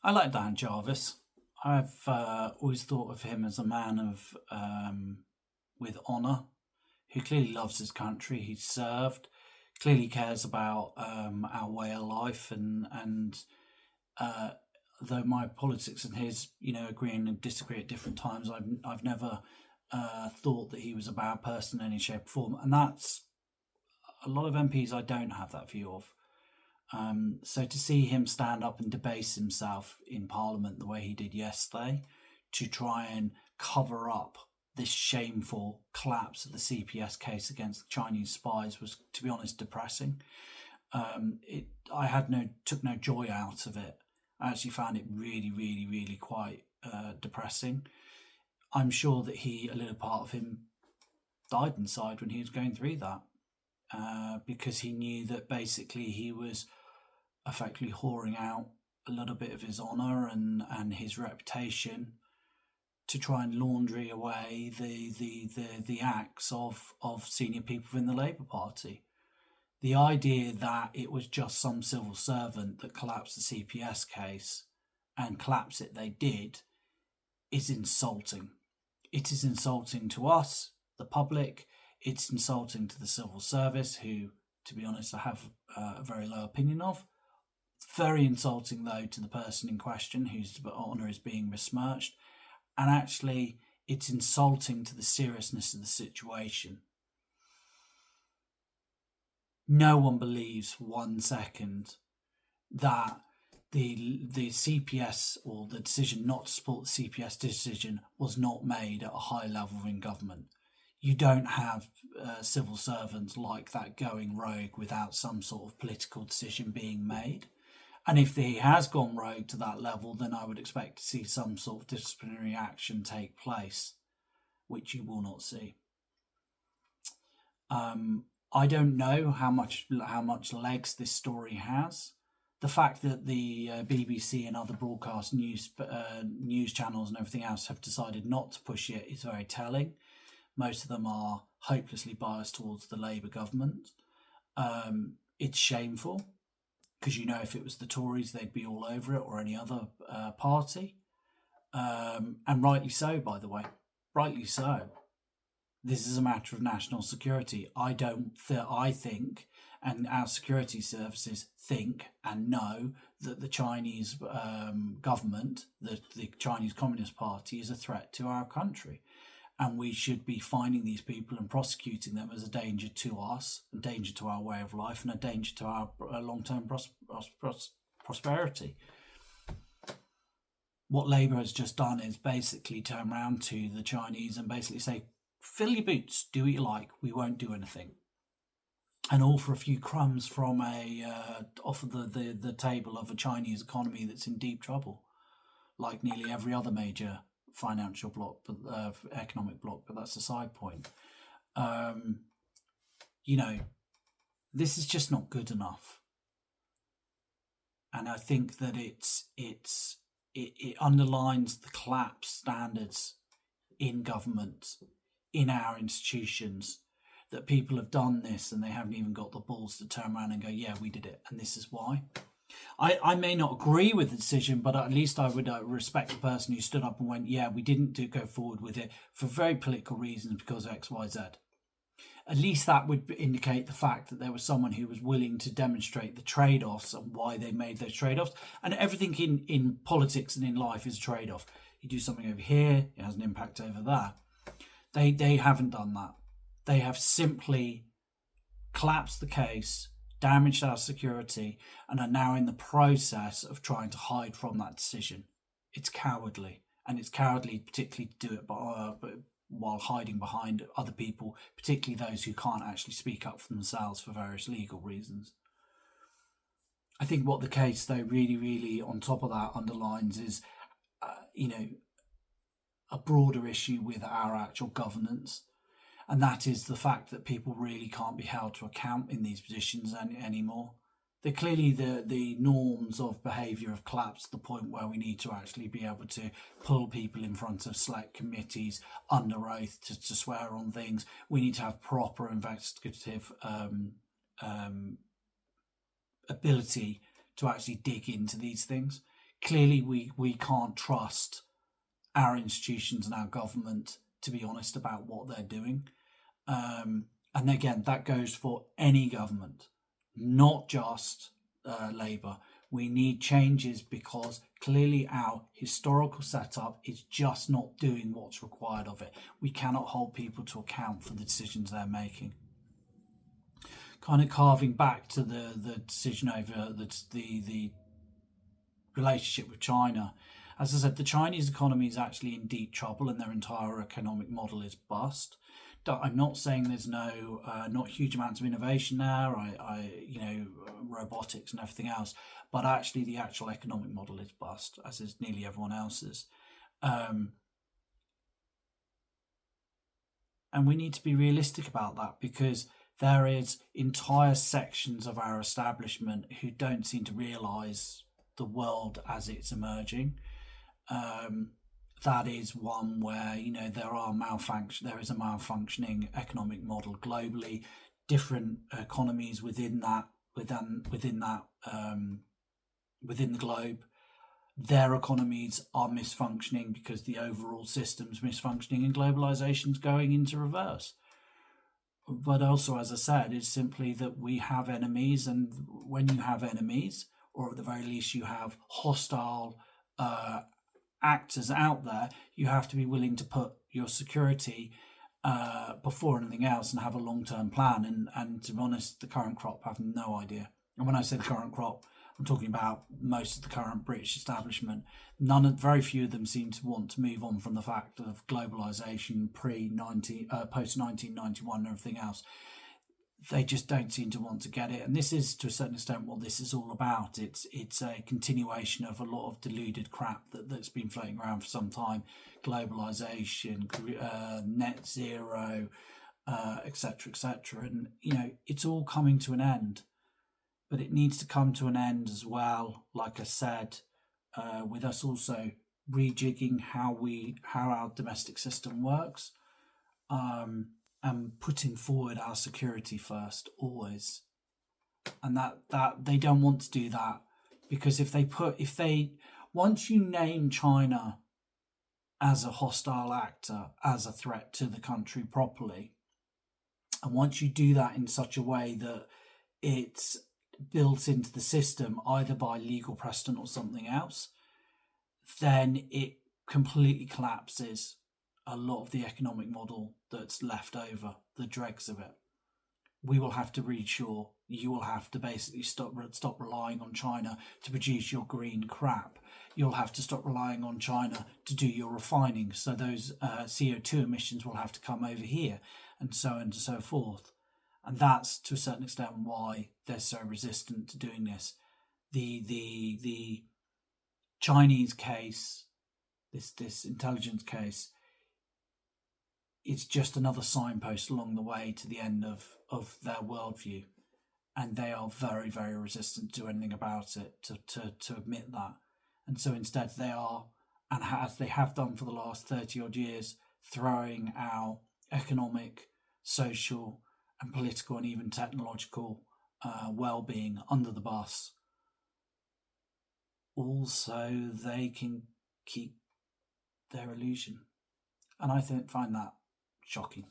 I like Dan Jarvis. I've always thought of him as a man of with honour, who clearly loves his country. He's served, clearly cares about our way of life, and uh, though my politics and his, agree and disagree at different times, I've never thought that he was a bad person in any shape or form, and that's a lot of MPs I don't have that view of. So to see him stand up and debase himself in Parliament the way he did yesterday to try and cover up this shameful collapse of the CPS case against the Chinese spies was, to be honest, depressing. I took no joy out of it. I actually found it really, really, really quite depressing. I'm sure that a little part of him died inside when he was going through that. Because he knew that basically he was effectively whoring out a little bit of his honour and his reputation to try and laundry away the acts of senior people within the Labour Party. The idea that it was just some civil servant that collapsed the CPS case, and collapse it they did, is insulting. It is insulting to us, the public. It's insulting to the civil service, who, to be honest, I have a very low opinion of. It's very insulting, though, to the person in question whose honour is being besmirched. And actually, it's insulting to the seriousness of the situation. No one believes for 1 second that the CPS, or the decision not to support the CPS decision, was not made at a high level in government. You don't have civil servants like that going rogue without some sort of political decision being made. And if he has gone rogue to that level, then I would expect to see some sort of disciplinary action take place, which you will not see. I don't know how much legs this story has. The fact that the BBC and other broadcast news channels and everything else have decided not to push it is very telling. Most of them are hopelessly biased towards the Labour government. It's shameful, because if it was the Tories, they'd be all over it, or any other party. And rightly so, by the way. Rightly so. This is a matter of national security. I think, and our security services think and know, that the Chinese government, the Chinese Communist Party, is a threat to our country. And we should be finding these people and prosecuting them as a danger to us, a danger to our way of life, and a danger to our long-term prosperity. What Labour has just done is basically turn around to the Chinese and basically say, fill your boots, do what you like, we won't do anything. And all for a few crumbs from off of the table of a Chinese economy that's in deep trouble, like nearly every other major financial bloc, but economic bloc, but that's a side point. This is just not good enough, and I think that it underlines the collapsed standards in government, in our institutions, that people have done this and they haven't even got the balls to turn around and go, yeah, we did it, and this is why. I may not agree with the decision, but at least I would respect the person who stood up and went, yeah, we didn't go forward with it for very political reasons because of X, Y, Z. At least that would indicate the fact that there was someone who was willing to demonstrate the trade-offs and why they made those trade-offs. And everything in politics and in life is a trade-off. You do something over here, it has an impact over there. They haven't done that. They have simply collapsed the case, damaged our security, and are now in the process of trying to hide from that decision. It's cowardly, and it's cowardly particularly to do it while hiding behind other people, particularly those who can't actually speak up for themselves for various legal reasons. I think what the case, though, really, really on top of that underlines is, a broader issue with our actual governance. And that is the fact that people really can't be held to account in these positions anymore. They're clearly the norms of behaviour have collapsed to the point where we need to actually be able to pull people in front of select committees under oath to swear on things. We need to have proper investigative ability to actually dig into these things. clearly we can't trust our institutions and our government to be honest about what they're doing. And again, that goes for any government, not just Labour. We need changes because clearly our historical setup is just not doing what's required of it. We cannot hold people to account for the decisions they're making. Kind of carving back to the decision over the relationship with China. As I said, the Chinese economy is actually in deep trouble, and their entire economic model is bust. I'm not saying there's not huge amounts of innovation there. Robotics and everything else, but actually the actual economic model is bust, as is nearly everyone else's. And we need to be realistic about that because there is entire sections of our establishment who don't seem to realise the world as it's emerging. That is one where there is a malfunctioning economic model globally. Different economies within the globe, their economies are misfunctioning because the overall system's misfunctioning and globalization's going into reverse. But also, as I said, it's simply that we have enemies, and when you have enemies, or at the very least you have hostile actors out there, you have to be willing to put your security before anything else and have a long-term plan. And to be honest, the current crop have no idea. And when I say the current crop, I'm talking about most of the current British establishment. Very few of them seem to want to move on from the fact of globalisation post 1991 and everything else. They just don't seem to want to get it, and this is to a certain extent what this is all about. It's a continuation of a lot of deluded crap that's been floating around for some time: globalization, net zero, etc., etc. And it's all coming to an end, but it needs to come to an end as well. Like I said, with us also rejigging how our domestic system works. And putting forward our security first always, and that they don't want to do that because once you name China as a hostile actor, as a threat to the country properly, and once you do that in such a way that it's built into the system either by legal precedent or something else, then it completely collapses a lot of the economic model that's left over, the dregs of it. We will have to reshore. You will have to basically stop relying on China to produce your green crap. You'll have to stop relying on China to do your refining. So those CO2 emissions will have to come over here, and so on and so forth. And that's to a certain extent why they're so resistant to doing this. The Chinese case, this intelligence case, it's just another signpost along the way to the end of their worldview. And they are very, very resistant to anything about it, to admit that. And so instead they are, and as they have done for the last 30 odd years, throwing our economic, social and political and even technological well-being under the bus. Also, they can keep their illusion. And I find that shocking.